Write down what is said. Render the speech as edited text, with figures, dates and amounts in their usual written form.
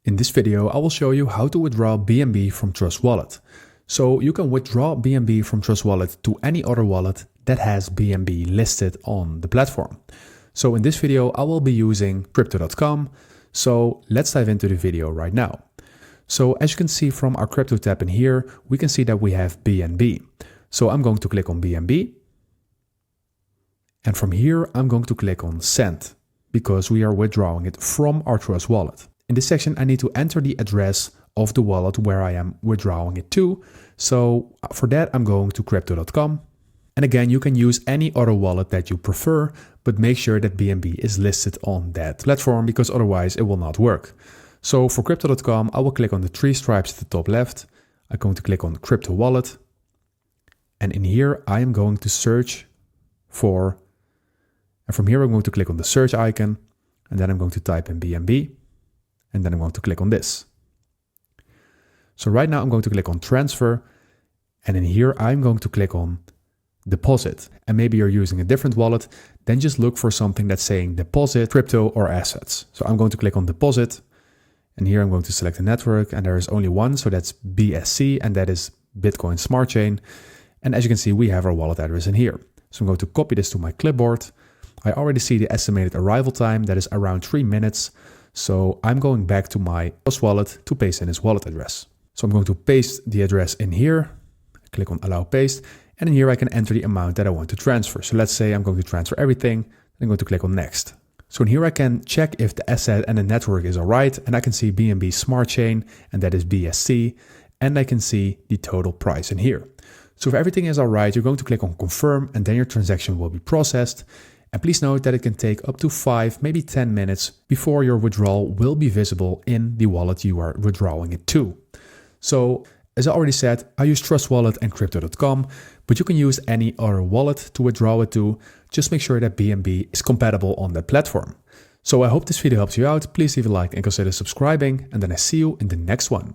In this video, I will show you how to withdraw BNB from Trust Wallet. So you can withdraw BNB from Trust Wallet to any other wallet that has BNB listed on the platform. So in this video, I will be using crypto.com. So let's dive into the video right now. So as you can see from our crypto tab in here, we can see that we have BNB. So I'm going to click on BNB. And from here, I'm going to click on send because we are withdrawing it from our Trust Wallet. In this section, I need to enter the address of the wallet where I am withdrawing it to. So for that, I'm going to crypto.com. And again, you can use any other wallet that you prefer, but make sure that BNB is listed on that platform because otherwise it will not work. So for crypto.com, I will click on the three stripes at the top left. I'm going to click on crypto wallet. And in here, I am going to search for, and from here, I'm going to click on the search icon. And then I'm going to type in BNB. And then I'm going to click on this. So right now I'm going to click on transfer. And in here, I'm going to click on deposit. And maybe you're using a different wallet, then just look for something that's saying deposit, crypto, or assets. So I'm going to click on deposit. And here I'm going to select the network. And there is only one, so that's BSC, and that is Bitcoin Smart Chain. And as you can see, we have our wallet address in here. So I'm going to copy this to my clipboard. I already see the estimated arrival time, that is around 3 minutes. So I'm going back to my Trust Wallet to paste in this wallet address. So I'm going to paste the address in here, click on allow paste, and in here I can enter the amount that I want to transfer. So let's say I'm going to transfer everything, and I'm going to click on next. So in here I can check if the asset and the network is all right, and I can see BNB Smart Chain, and that is BSC, and I can see the total price in here. So if everything is all right, you're going to click on confirm, and then your transaction will be processed. And please note that it can take up to 5, maybe 10 minutes before your withdrawal will be visible in the wallet you are withdrawing it to. So as I already said, I use Trust Wallet and crypto.com, but you can use any other wallet to withdraw it to. Just make sure that BNB is compatible on that platform. So I hope this video helps you out. Please leave a like and consider subscribing, and then I see you in the next one.